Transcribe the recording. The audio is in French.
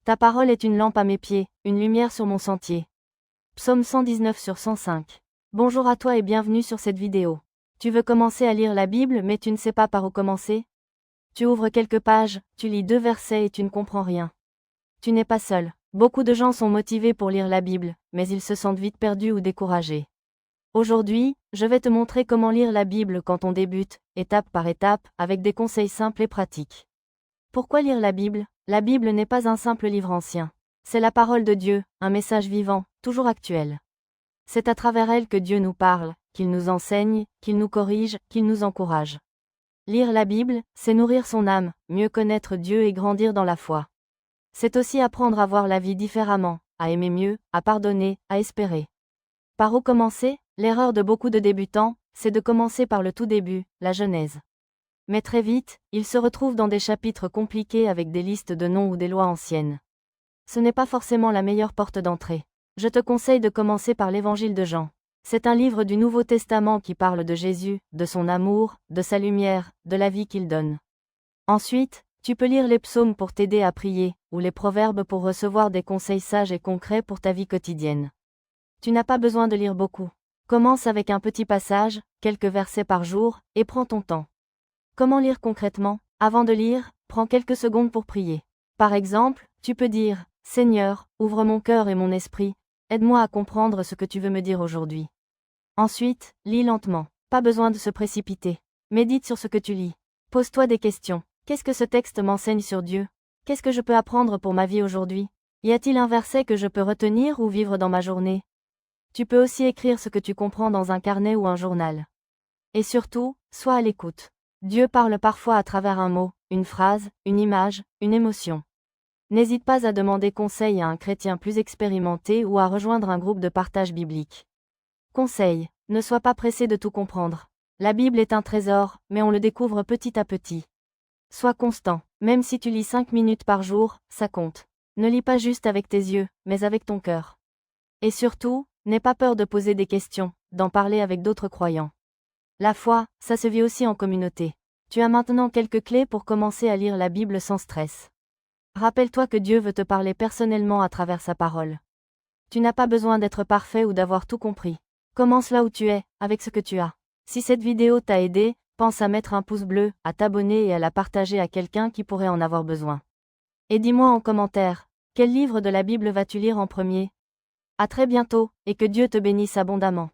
Ta parole est une lampe à mes pieds, une lumière sur mon sentier. Psaume 119 sur 105. Bonjour à toi et bienvenue sur cette vidéo. Tu veux commencer à lire la Bible mais tu ne sais pas par où commencer? Tu ouvres quelques pages, tu lis 2 versets et tu ne comprends rien. Tu n'es pas seul. Beaucoup de gens sont motivés pour lire la Bible, mais ils se sentent vite perdus ou découragés. Aujourd'hui, je vais te montrer comment lire la Bible quand on débute, étape par étape, avec des conseils simples et pratiques. Pourquoi lire la Bible? La Bible n'est pas un simple livre ancien. C'est la parole de Dieu, un message vivant, toujours actuel. C'est à travers elle que Dieu nous parle, qu'il nous enseigne, qu'il nous corrige, qu'il nous encourage. Lire la Bible, c'est nourrir son âme, mieux connaître Dieu et grandir dans la foi. C'est aussi apprendre à voir la vie différemment, à aimer mieux, à pardonner, à espérer. Par où commencer? L'erreur de beaucoup de débutants, c'est de commencer par le tout début, la Genèse. Mais très vite, ils se retrouvent dans des chapitres compliqués avec des listes de noms ou des lois anciennes. Ce n'est pas forcément la meilleure porte d'entrée. Je te conseille de commencer par l'Évangile de Jean. C'est un livre du Nouveau Testament qui parle de Jésus, de son amour, de sa lumière, de la vie qu'il donne. Ensuite, tu peux lire les psaumes pour t'aider à prier, ou les proverbes pour recevoir des conseils sages et concrets pour ta vie quotidienne. Tu n'as pas besoin de lire beaucoup. Commence avec un petit passage, quelques versets par jour, et prends ton temps. Comment lire concrètement? Avant de lire, prends quelques secondes pour prier. Par exemple, tu peux dire « Seigneur, ouvre mon cœur et mon esprit, aide-moi à comprendre ce que tu veux me dire aujourd'hui. » Ensuite, lis lentement. Pas besoin de se précipiter. Médite sur ce que tu lis. Pose-toi des questions. Qu'est-ce que ce texte m'enseigne sur Dieu? Qu'est-ce que je peux apprendre pour ma vie aujourd'hui? Y a-t-il un verset que je peux retenir ou vivre dans ma journée? Tu peux aussi écrire ce que tu comprends dans un carnet ou un journal. Et surtout, sois à l'écoute. Dieu parle parfois à travers un mot, une phrase, une image, une émotion. N'hésite pas à demander conseil à un chrétien plus expérimenté ou à rejoindre un groupe de partage biblique. Conseil: ne sois pas pressé de tout comprendre. La Bible est un trésor, mais on le découvre petit à petit. Sois constant, même si tu lis 5 minutes par jour, ça compte. Ne lis pas juste avec tes yeux, mais avec ton cœur. Et surtout, n'aie pas peur de poser des questions, d'en parler avec d'autres croyants. La foi, ça se vit aussi en communauté. Tu as maintenant quelques clés pour commencer à lire la Bible sans stress. Rappelle-toi que Dieu veut te parler personnellement à travers sa parole. Tu n'as pas besoin d'être parfait ou d'avoir tout compris. Commence là où tu es, avec ce que tu as. Si cette vidéo t'a aidé, pense à mettre un pouce bleu, à t'abonner et à la partager à quelqu'un qui pourrait en avoir besoin. Et dis-moi en commentaire, quel livre de la Bible vas-tu lire en premier? À très bientôt, et que Dieu te bénisse abondamment.